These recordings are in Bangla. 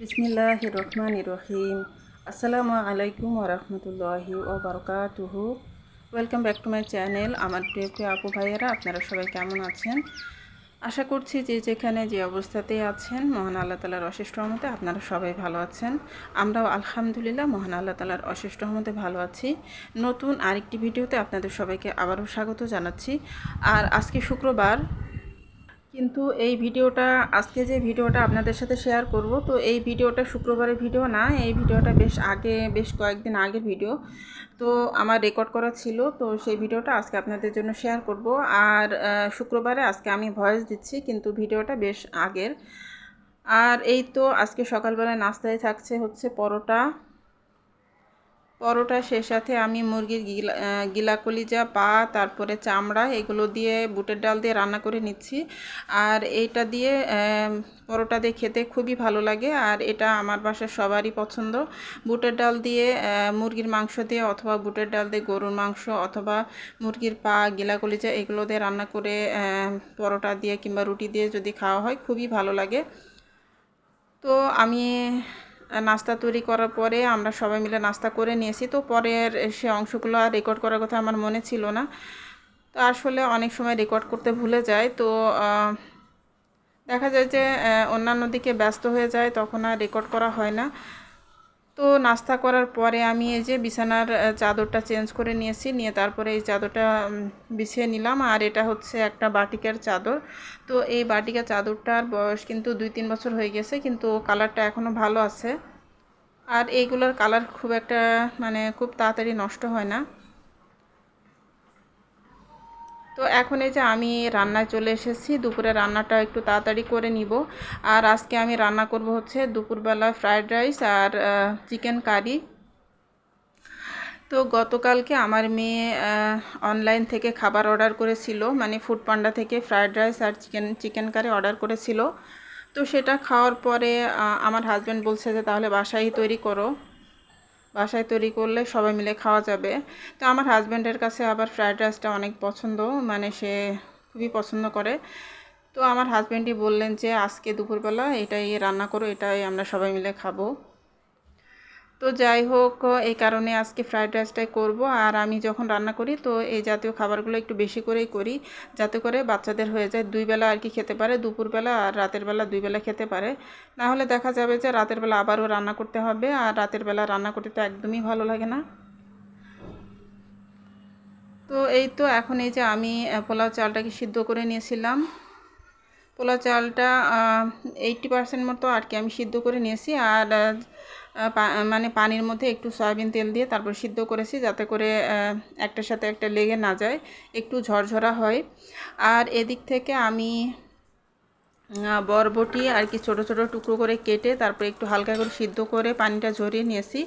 বিসমিল্লাহির রহমানির রহিম। আসসালামু আলাইকুম ওরহমতুল্লাহি ওবরকাতুহু। Welcome back to my channel. আমার প্রিয় প্রিয় আপু ভাইয়েরা, আপনারা সবাই কেমন আছেন? আশা করছি যে যেখানে যে অবস্থাতেই আছেন, মহান আল্লাহ তালার অশেষ রহমতে আপনারা সবাই ভালো আছেন। আমরাও আলহামদুলিল্লাহ মহান আল্লাহ তালার অশেষ রহমতে ভালো আছি। নতুন আরেকটি ভিডিওতে আপনাদের সবাইকে আবারও স্বাগত জানাচ্ছি। আর আজকে শুক্রবার, কিন্তু এই ভিডিওটা, আজকে যে ভিডিওটা আপনাদের সাথে শেয়ার করব, তো এই ভিডিওটা শুক্রবারের ভিডিও না, এই ভিডিওটা বেশ কয়েকদিন আগের ভিডিও। তো আমার রেকর্ড করা ছিল, তো সেই ভিডিওটা আজকে আপনাদের জন্য শেয়ার করব। আর শুক্রবারে আজকে আমি ভয়েস দিচ্ছি, কিন্তু ভিডিওটা বেশ আগের। আর এই তো আজকে সকালবেলায় নাস্তায় থাকছে হচ্ছে পরোটা। সেই সাথে আমি মুরগির গিলা কলিজা, পা, তারপরে চামড়া, এগুলো দিয়ে বুটের ডাল দিয়ে রান্না করে নিচ্ছি। আর এইটা দিয়ে পরোটা দিয়ে খেতে খুবই ভালো লাগে। আর এটা আমার বাসার সবারই পছন্দ। বুটের ডাল দিয়ে মুরগির মাংস দিয়ে, অথবা বুটের ডাল দিয়ে গরুর মাংস, অথবা মুরগির পা, গিলা কলিজা, এগুলো দিয়ে রান্না করে পরোটা দিয়ে কিংবা রুটি দিয়ে যদি খাওয়া হয় খুবই ভালো লাগে। তো আমি নাস্তা তৈরি করার পরে আমরা সবাই মিলে নাস্তা করে নিয়েছি। তো পরের সে অংশগুলো আর রেকর্ড করার কথা আমার মনে ছিল না। তো আসলে অনেক সময় রেকর্ড করতে ভুলে যায়, তো দেখা যায় যে অন্যান্য দিকে ব্যস্ত হয়ে যায়, তখন আর রেকর্ড করা হয় না। তো নাস্তা করার পরে আমি এই যে বিছানার চাদরটা চেঞ্জ করে নিয়ে তারপরে এই চাদরটা বিছিয়ে নিলাম। আর এটা হচ্ছে একটা বাটিকের চাদর। তো এই বাটিকের চাদরটার বয়স কিন্তু 2-3 বছর হয়ে গেছে, কিন্তু কালারটা এখনও ভালো আছে। আর এইগুলোর কালার খুব একটা খুব তাড়াতাড়ি নষ্ট হয় না। তো এখন এই যে আমি রান্নায় চলে এসেছি। দুপুরে রান্নাটা একটু তাড়াতাড়ি করে নিব। আর আজকে আমি রান্না করব হচ্ছে দুপুরবেলা ফ্রায়েড রাইস আর চিকেন কারি। তো গতকালকে আমার মেয়ে অনলাইন থেকে খাবার অর্ডার করেছিল, ফুড পান্ডা থেকে ফ্রায়েড রাইস আর চিকেন কারি অর্ডার করেছিল। তো সেটা খাওয়ার পরে আমার হাজব্যান্ড বলছে যে তাহলে বাসায় তৈরি করো, বাসায় তৈরি করলে সবাই মিলে খাওয়া যাবে। তো আমার হাজব্যান্ডের কাছে আবার ফ্রায়েড রাইসটা অনেক পছন্দ, সে খুবই পছন্দ করে। তো আমার হাজব্যান্ডই বললেন যে আজকে দুপুরবেলা এটাই রান্না করো, এটাই আমরা সবাই মিলে খাবো। তো যাই হোক, এই কারণে আজকে ফ্রায়েড রাইসটাই করব। আর আমি যখন রান্না করি তো এই জাতীয় খাবারগুলো একটু বেশি করেই করি, যাতে করে বাচ্চাদের হয়ে যায় 2 বেলা আর কি খেতে পারে, দুপুরবেলা আর রাতের বেলা 2 বেলা খেতে পারে। না হলে দেখা যাবে যে রাতের বেলা আবারও রান্না করতে হবে, আর রাতের বেলা রান্না করতে তো একদমই ভালো লাগে না। তো এই তো এখন এই যে আমি পোলাও চালটাকে সিদ্ধ করে নিয়েছিলাম। পোলাও চালটা 80% মতো আর কি আমি সিদ্ধ করে নিয়েছি। আর পানির মধ্যে একটু সয়াবিন তেল দিয়ে তারপর সিদ্ধ করেছি, যাতে করে একটার সাথে একটা লেগে না যায়, একটু ঝরঝরা হয়। আর এদিক থেকে আমি বরবটি আর কি ছোট ছোট টুকরো করে কেটে তারপর একটু হালকা করে সিদ্ধ করে পানিটা ঝরিয়ে নিয়েছি।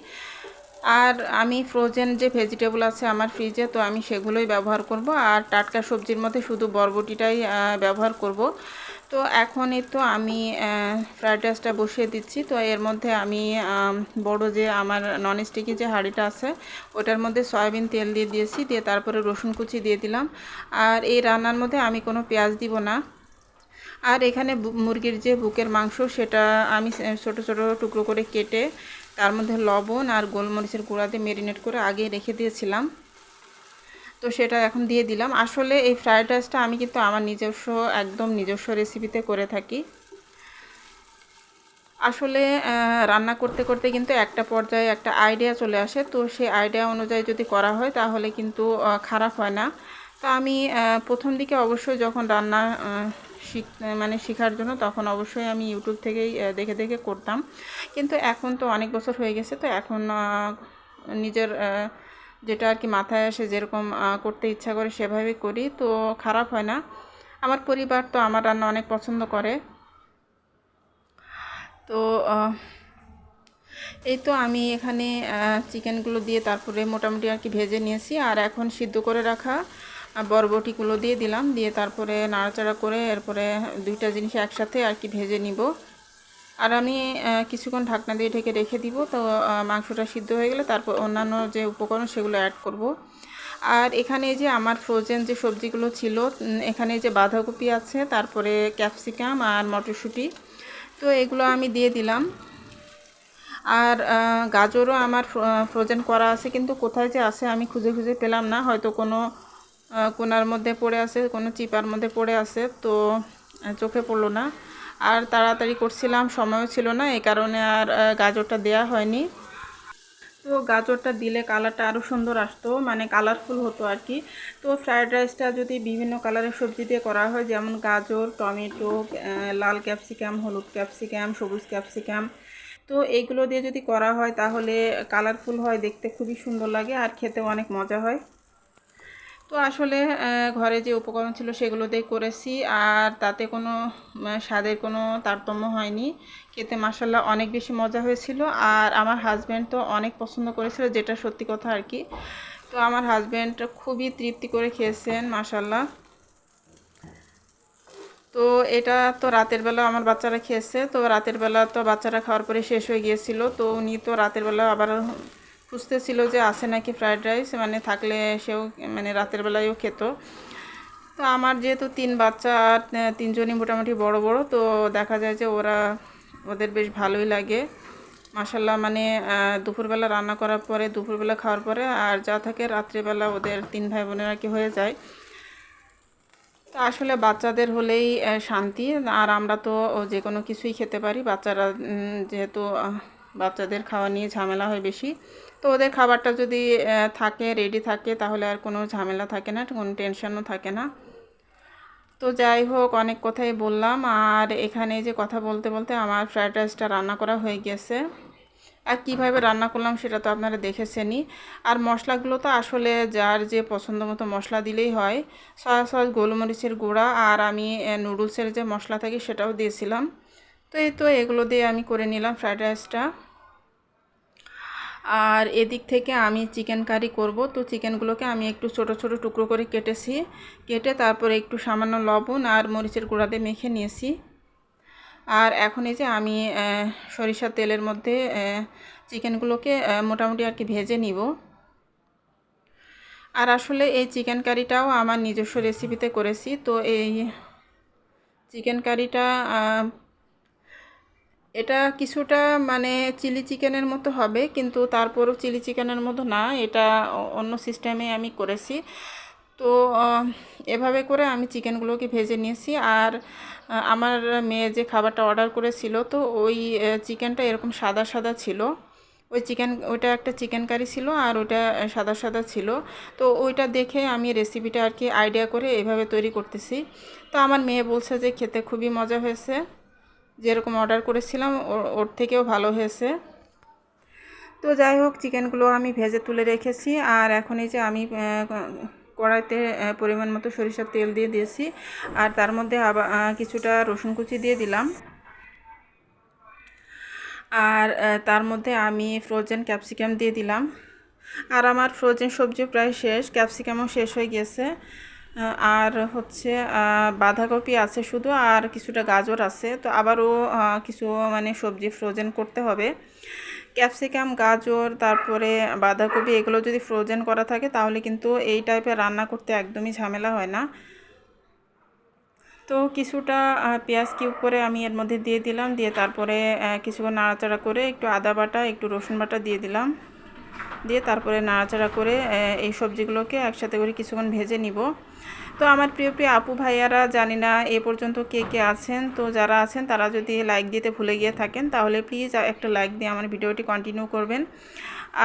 আর আমি ফ্রোজেন যে ভেজিটেবল আছে আমার ফ্রিজে, তো আমি সেগুলোই ব্যবহার করব। আর টাটকা সবজির মধ্যে শুধু বরবটিটাই ব্যবহার করব। তো এখন এই তো আমি ফ্রায়েড রাইসটা বসিয়ে দিচ্ছি। তো এর মধ্যে আমি বড় যে আমার ননস্টিকি যে হাঁড়িটা আছে, ওটার মধ্যে সয়াবিন তেল দিয়ে দিয়েছি, দিয়ে তারপরে রসুন কুচি দিয়ে দিলাম। আর এই রান্নার মধ্যে আমি কোনো পেঁয়াজ দিব না। আর এখানে মুরগির যে বুকের মাংস, সেটা আমি ছোট ছোট টুকরো করে কেটে তার মধ্যে লবণ আর গোলমরিচের গুঁড়া দিয়ে ম্যারিনেট করে আগে রেখে দিয়েছিলাম। তো সেটা এখন দিয়ে দিলাম। আসলে এই ফ্রায়েড রাইসটা আমি কিন্তু আমার একদম নিজস্ব রেসিপিতে করে থাকি। আসলে রান্না করতে করতে কিন্তু একটা পর্যায়ে একটা আইডিয়া চলে আসে, তো সেই আইডিয়া অনুযায়ী যদি করা হয় তাহলে কিন্তু খারাপ হয় না। তো আমি প্রথম দিকে অবশ্যই যখন রান্না শেখার জন্য, তখন অবশ্যই আমি ইউটিউব থেকেই দেখে দেখে করতাম। কিন্তু এখন তো অনেক বছর হয়ে গেছে, তো এখন নিজের যেটা আর কি মাথায় আসে, যেরকম করতে ইচ্ছা করে সেভাবেই করি, তো খারাপ হয় না। আমার পরিবার তো আমার রান্না অনেক পছন্দ করে। তো এই তো আমি এখানে চিকেনগুলো দিয়ে তারপরে মোটামুটি আর কি ভেজে নিয়েছি। আর এখন সিদ্ধ করে রাখা বরবটিগুলো দিয়ে দিলাম, দিয়ে তারপরে নাড়াচাড়া করে এরপরে দুইটা জিনিস একসাথে আর কি ভেজে নিব। আর আমি কিছুক্ষণ ঢাকনা দিয়ে ঢেকে রেখে দিব। তো মাংসটা সিদ্ধ হয়ে গেলে তারপর অন্যান্য যে উপকরণ সেগুলো অ্যাড করব। আর এখানে যে আমার ফ্রোজেন যে সবজিগুলো ছিল, এখানে যে বাঁধাকপি আছে, তারপরে ক্যাপসিকাম আর মটরশুঁটি, তো এগুলো আমি দিয়ে দিলাম। আর গাজরও আমার ফ্রোজেন করা আছে, কিন্তু কোথায় যে আছে আমি খুঁজে খুঁজে পেলাম না, হয়তো কোনো কোনার মধ্যে পড়ে আছে, কোনো চিপার মধ্যে পড়ে আছে, তো চোখে পড়লো না। আর তাড়াতাড়ি করছিলাম, সময়ও ছিল না, এই কারণে আর গাজরটা দেয়া হয়নি। তো গাজরটা দিলে কালারটা আরও সুন্দর আসতো, মানে কালারফুল হতো আর কি। তো ফ্রায়েড রাইসটা যদি বিভিন্ন কালারের সবজি দিয়ে করা হয়, যেমন গাজর, টমেটো, লাল ক্যাপসিকাম, হলুদ ক্যাপসিকাম, সবুজ ক্যাপসিকাম, তো এইগুলো দিয়ে যদি করা হয় তাহলে কালারফুল হয়, দেখতে খুবই সুন্দর লাগে আর খেতে অনেক মজা হয়। তো আসলে ঘরে যে উপকরণ ছিল সেগুলো দিয়ে করেছি, আর তাতে কোনো স্বাদের কোনো তারতম্য হয়নি। খেতে মাশাআল্লাহ অনেক বেশি মজা হয়েছিল, আর আমার হাজব্যান্ড তো অনেক পছন্দ করেছিল, যেটা সত্যি কথা আর কি। তো আমার হাজব্যান্ড খুবই তৃপ্তি করে খেয়েছেন মাশাআল্লাহ। তো এটা তো রাতের বেলা আমার বাচ্চারা খেয়েছে, তো রাতের বেলা তো বাচ্চারা খাওয়ার পরে শেষ হয়ে গিয়েছিল, তো উনি তো রাতের বেলা আবার খুঁজতেছিল যে আছে নাকি ফ্রায়েড রাইস, মানে থাকলে সেও মানে রাতের বেলায়ও খেত। তো আমার যেহেতু 3 বাচ্চা আর 3জনই মোটামুটি বড় বড়, তো দেখা যায় যে ওদের বেশ ভালোই লাগে মাশাআল্লাহ। মানে দুপুরবেলা রান্না করার পরে, দুপুরবেলা খাওয়ার পরে আর যা থাকে রাত্রিবেলা ওদের 3 ভাই বোনের আর কি হয়ে যায়। তো আসলে বাচ্চাদের হলেই শান্তি, আর আমরা তো যে কোনো কিছুই খেতে পারি। বাচ্চারা যেহেতু বাচ্চাদের খাওয়া নিয়ে ঝামেলা হয় বেশি, তো ওদের খাবারটা যদি থাকে, রেডি থাকে, তাহলে আর কোনো ঝামেলা থাকে না, কোনো টেনশনও থাকে না। তো যাই হোক, অনেক কথাই বললাম, আর এখানে যে কথা বলতে বলতে আমার ফ্রায়েড রাইসটা রান্না করা হয়ে গেছে। আর কিভাবে রান্না করলাম সেটা তো আপনারা দেখেছেনই। আর মশলাগুলো তো আসলে যার যে পছন্দ মতো মশলা দিলেই হয়। সয়া সস, গোলমরিচের গুঁড়া, আর আমি নুডলসের যে মশলা থাকে সেটাও দিয়েছিলাম। তো এই তো এগুলো দিয়ে আমি করে নিলাম ফ্রায়েড রাইসটা। আর এদিক থেকে আমি চিকেন কারি করব, তো চিকেনগুলোকে আমি একটু ছোট ছোট টুকরো করে কেটেছি, কেটে তারপরে একটু সামান্য লবণ আর মরিচের গুঁড়া দিয়ে মেখে নিয়েছি। আর এখন এই যে আমি সরিষার তেলের মধ্যে চিকেনগুলোকে মোটামুটি আর কি ভেজে নিব। আর আসলে এই চিকেন কারিটাও আমার নিজস্ব রেসিপিতে করেছি। তো এই চিকেন কারিটা এটা কিছুটা মানে চিলি চিকেনের মতো হবে, কিন্তু তারপরও চিলি চিকেনের মতো না, এটা অন্য সিস্টেমে আমি করেছি। তো এভাবে করে আমি চিকেনগুলোকে ভেজে নিয়েছি। আর আমার মেয়ে যে খাবারটা অর্ডার করেছিল, তো ওই চিকেনটা এরকম সাদা সাদা ছিল। ওইটা একটা চিকেন কারি ছিল, আর ওইটা সাদা সাদা ছিল। তো ওইটা দেখে আমি রেসিপিটা আর কি আইডিয়া করে এভাবে তৈরি করতেছি। তো আমার মেয়ে বলছে যে খেতে খুবই মজা হয়েছে, যেরকম অর্ডার করেছিলাম ওর থেকেও ভালো হয়েছে। তো যাই হোক, চিকেনগুলো আমি ভেজে তুলে রেখেছি, আর এখন এই যে আমি কড়াইতে পরিমাণ মতো সরিষার তেল দিয়ে দিয়েছি, আর তার মধ্যে আবার কিছুটা রসুন কুচি দিয়ে দিলাম। আর তার মধ্যে আমি ফ্রোজেন ক্যাপসিকাম দিয়ে দিলাম। আর আমার ফ্রোজেন সবজি প্রায় শেষ, ক্যাপসিকামও শেষ হয়ে গেছে। আর হচ্ছে বাঁধাকপি আছে শুধু, আর কিছুটা গাজর আছে। তো আবারও কিছু মানে সবজি ফ্রোজেন করতে হবে। ক্যাপসিকাম, গাজর, তারপরে বাঁধাকপি, এগুলো যদি ফ্রোজেন করা থাকে তাহলে কিন্তু এই টাইপের রান্না করতে একদমই ঝামেলা হয় না। তো কিছুটা পেঁয়াজ কিউব করে আমি এর মধ্যে দিয়ে দিলাম, দিয়ে তারপরে কিছুক্ষণ নাড়াচাড়া করে একটু আদা বাটা, একটু রসুন বাটা দিয়ে দিলাম, দিয়ে তারপরে নাড়াচাড়া করে এই সবজিগুলোকে একসাথে করে কিছুক্ষণ ভেজে নিব। তো আমার প্রিয় প্রিয় আপু ভাইয়ারা, জানি না এ পর্যন্ত কে কে আছেন, তো যারা আছেন তারা যদি লাইক দিতে ভুলে গিয়ে থাকেন তাহলে প্লিজ একটা লাইক দিয়ে আমার ভিডিওটি কন্টিনিউ করবেন।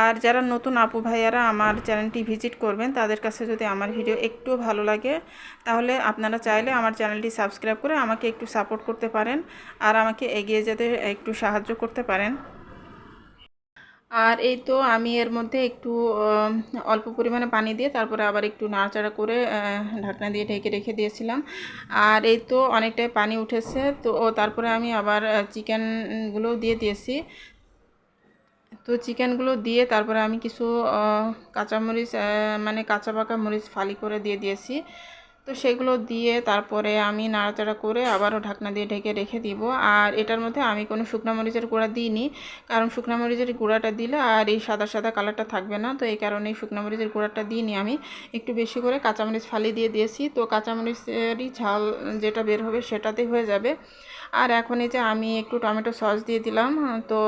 আর যারা নতুন আপু ভাইয়ারা আমার চ্যানেলটি ভিজিট করবেন, তাদের কাছে যদি আমার ভিডিও একটু ভালো লাগে তাহলে আপনারা চাইলে আমার চ্যানেলটি সাবস্ক্রাইব করে আমাকে একটু সাপোর্ট করতে পারেন, আর আমাকে এগিয়ে যেতে একটু সাহায্য করতে পারেন। আর এই তো আমি এর মধ্যে একটু অল্প পরিমাণে পানি দিয়ে তারপরে আবার একটু নাড়াচাড়া করে ঢাকনা দিয়ে ঢেকে রেখে দিয়েছিলাম। আর এই তো অনেকটাই পানি উঠেছে, তো তারপরে আমি আবার চিকেনগুলো দিয়ে দিয়েছি। তো চিকেনগুলো দিয়ে তারপরে আমি কিছু কাঁচামরিচ, মানে কাঁচা পাকা মরিচ ফালি করে দিয়ে দিয়েছি। তো সেগুলো দিয়ে তারপরে আমি নাড়াচাড়া করে আবারও ঢাকনা দিয়ে ঢেকে রেখে দিব। আর এটার মধ্যে আমি কোনো শুকনো মরিচের গুঁড়া দিইনি, কারণ শুকনো মরিচের গুঁড়াটা দিলে আর এই সাদা সাদা কালারটা থাকবে না। তো এই কারণে শুকনো মরিচের গুঁড়াটা দিইনি, আমি একটু বেশি করে কাঁচামরিচ ফালি দিয়ে দিয়েছি। তো কাঁচামরিচেরই ঝাল যেটা বের হবে সেটাতেই হয়ে যাবে। আর এখন এই যে আমি একটু টমেটো সস দিয়ে দিলাম। তো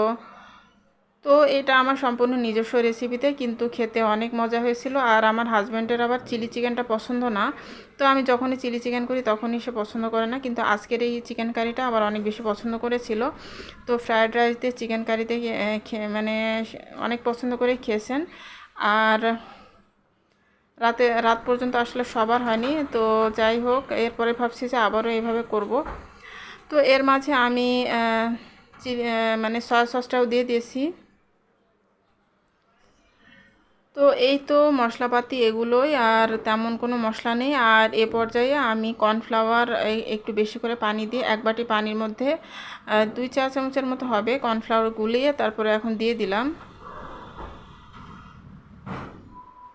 তো এটা আমার সম্পূর্ণ নিজস্ব রেসিপিতে, কিন্তু খেতে অনেক মজা হয়েছিল। আর আমার হাজব্যান্ডের আবার চিলি চিকেনটা পছন্দ না, তো আমি যখনই চিলি চিকেন করি তখনই সে পছন্দ করে না, কিন্তু আজকের এই চিকেন কারিটা আবার অনেক বেশি পছন্দ করেছিল। তো ফ্রায়েড রাইস দিয়ে চিকেন কারিতে মানে অনেক পছন্দ করে খেয়েছেন। আর রাত পর্যন্ত আসলে সবার হয়নি, তো যাই হোক, এরপরে ভাবছি যে আবারও এইভাবে করব। তো এর মাঝে আমি মানে সয়া সসটাও দিয়ে দিয়েছি। তো এই তো মশলাপাতি এগুলোই, আর তেমন কোনো মশলা নেই। আর এ পর্যায়ে আমি কর্নফ্লাওয়ার একটু বেশি করে পানি দিয়ে, এক বাটি পানির মধ্যে 2 চা চামচের মতো হবে কর্নফ্লাওয়ার গুলিয়ে তারপরে এখন দিয়ে দিলাম।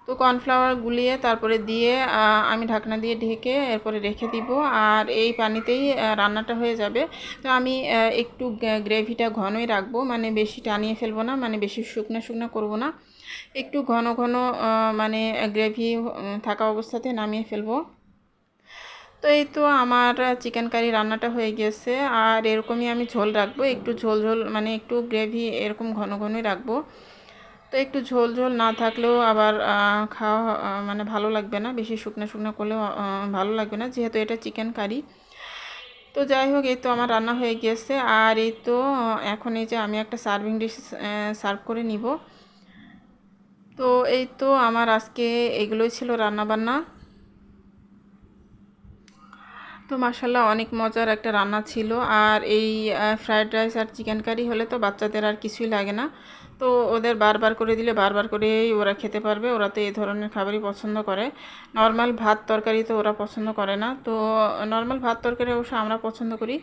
তো কর্নফ্লাওয়ার গুলিয়ে তারপরে দিয়ে আমি ঢাকনা দিয়ে ঢেকে এরপরে রেখে দিব। আর এই পানিতেই রান্নাটা হয়ে যাবে। তো আমি একটু গ্রেভিটা ঘনই রাখবো, মানে বেশি টানিয়ে ফেলবো না, মানে বেশি শুকনো শুকনো করবো না, একটু ঘন ঘন মানে গ্রেভি থাকা অবস্থাতে নামিয়ে ফেলবো। তো এই তো আমার চিকেন কারি রান্নাটা হয়ে গেছে। আর এরকমই আমি ঝোল রাখবো, একটু ঝোল ঝোল, মানে একটু গ্রেভি এরকম ঘন ঘনই রাখবো। তো একটু ঝোল ঝোল না থাকলেও আবার খাওয়া মানে ভালো লাগবে না, বেশি শুকনো শুকনো করলেও ভালো লাগবে না, যেহেতু এটা চিকেন কারি। তো যাই হোক, এই তো আমার রান্না হয়ে গেছে। আর এই তো এখন এই যে আমি একটা সার্ভিং ডিশ সার্ভ করে নিব। তো এই তো আমার আজকে এগুলোই ছিল রান্না বান্না। তো মাশাআল্লাহ অনেক মজার একটা রান্না ছিল। আর এই ফ্রায়েড রাইস আর চিকেন কারি হলে তো বাচ্চাদের আর কিছুই লাগে না, তো ওদের বারবার করে দিলে বারবার করেই ওরা খেতে পারবে। ওরা তো এই ধরনের খাবারই পছন্দ করে। নর্মাল ভাত তরকারি তো ওরা পছন্দ করে না। তো নর্মাল ভাত তরকারি অবশ্য আমরা পছন্দ করি,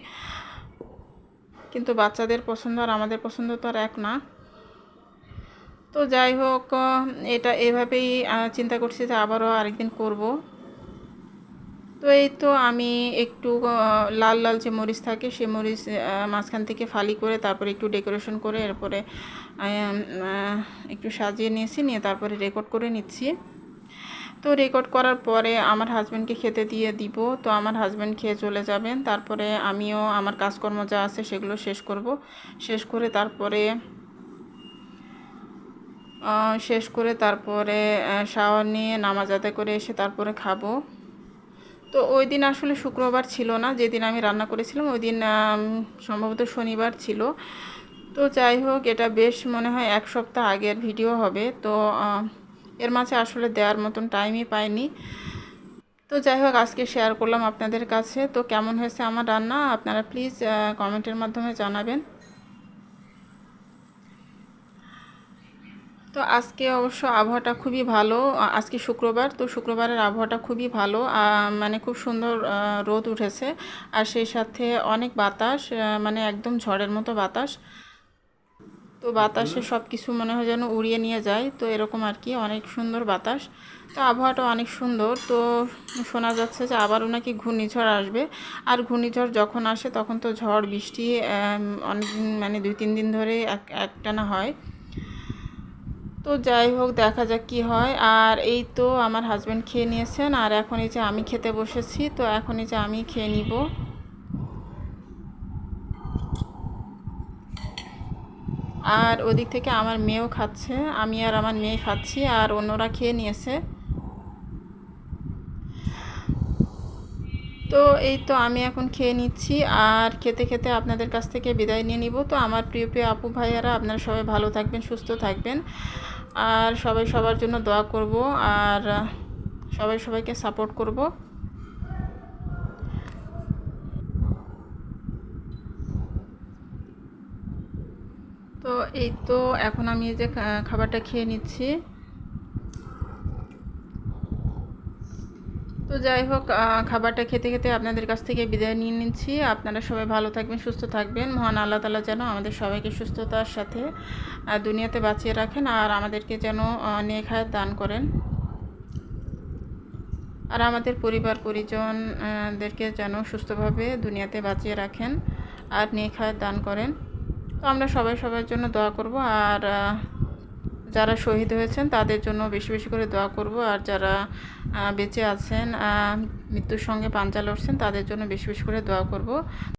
কিন্তু বাচ্চাদের পছন্দ আর আমাদের পছন্দ তো আর এক না। তো যাই হোক, এটা এভাবেই চিন্তা করছি যে আবারও আরেকদিন করব। তো এই তো আমি একটু লাল লাল যে মরিচ থাকে সে মরিচ মাঝখান থেকে ফালি করে তারপরে একটু ডেকোরেশন করে এরপরে একটু সাজিয়ে নিয়েছি, নিয়ে তারপরে রেকর্ড করে নিচ্ছি। তো রেকর্ড করার পরে আমার হাজব্যান্ডকে খেতে দিয়ে দিব। তো আমার হাজব্যান্ড খেয়ে চলে যাবেন, তারপরে আমিও আমার কাজকর্ম যা আছে সেগুলো শেষ করব। শেষ করে তারপরে শাওয়ার নিয়ে নামাজ আদায় করে এসে তারপরে খাবো। তো ওই দিন আসলে শুক্রবার ছিল না, যেদিন আমি রান্না করেছিলাম ওই দিন সম্ভবত শনিবার ছিল। তো যাই হোক, এটা বেশ মনে হয় 1 সপ্তাহ আগের ভিডিও হবে। তো এর মাঝে আসলে দেওয়ার মতন টাইমই পাইনি। তো যাই হোক, আজকে শেয়ার করলাম আপনাদের কাছে। তো কেমন হয়েছে আমার রান্না আপনারা প্লিজ কমেন্টের মাধ্যমে জানাবেন। তো আজকে অবশ্য আবহাওয়াটা খুবই ভালো। আজকে শুক্রবার, তো শুক্রবারের আবহাওয়াটা খুবই ভালো, মানে খুব সুন্দর রোদ উঠেছে। আর সেই সাথে অনেক বাতাস, মানে একদম ঝড়ের মতো বাতাস। তো বাতাসে সব কিছু মনে হয় যেন উড়িয়ে নিয়ে যায়, তো এরকম আর কি, অনেক সুন্দর বাতাস। তো আবহাওয়াটা অনেক সুন্দর। তো শোনা যাচ্ছে যে আবারও নাকি ঘূর্ণিঝড় আসবে। আর ঘূর্ণিঝড় যখন আসে তখন তো ঝড় বৃষ্টি অনেক মানে 2-3 দিন ধরে একটানা হয়। তো যাই হোক, দেখা যাক কি হয়। আর এই তো আমার হাজব্যান্ড খেয়ে নিয়েছেন, আর এখন এই যে আমি খেতে বসেছি। তো এখন এই যে আমি খেয়ে নিব। আর ওদিক থেকে আমার মেয়েও খাচ্ছে, আমি আর আমার মেয়ে খাচ্ছি, আর অন্যরা খেয়ে নিয়েছে। তো এই তো আমি এখন খেয়ে নিচ্ছি, আর খেতে খেতে আপনাদের কাছ থেকে বিদায় নিয়ে নিব। তো আমার প্রিয় প্রিয় আপু ভাইয়ারা, আপনারা সবাই ভালো থাকবেন, সুস্থ থাকবেন, আর সবাই সবার জন্য দোয়া করব, আর সবাই সবাইকে সাপোর্ট করব। তো এই তো এখন আমি এই যে খাবারটা খেয়ে নিচ্ছি। তো যাই হোক, খাবারটা খেতে খেতে আপনাদের কাছ থেকে বিদায় নিয়ে নিচ্ছি। আপনারা সবাই ভালো থাকবেন, সুস্থ থাকবেন। মহান আল্লাহ তাআলা যেন আমাদের সবাইকে সুস্থতার সাথে দুনিয়াতে বাঁচিয়ে রাখেন, আর আমাদেরকে যেন নেক হায়াত দান করেন, আর আমাদের পরিবার পরিজনদেরকে যেন সুস্থভাবে দুনিয়াতে বাঁচিয়ে রাখেন আর নেক হায়াত দান করেন। তো আমরা সবাই সবার জন্য দোয়া করব, আর যারা শহীদ হয়েছেন তাদের জন্য বেশি বেশি করে দোয়া করব, আর যারা বেঁচে আছেন, মৃত্যুর সঙ্গে পাঞ্জা লড়ছেন, তাদের জন্য বেশি বেশি করে দোয়া করব।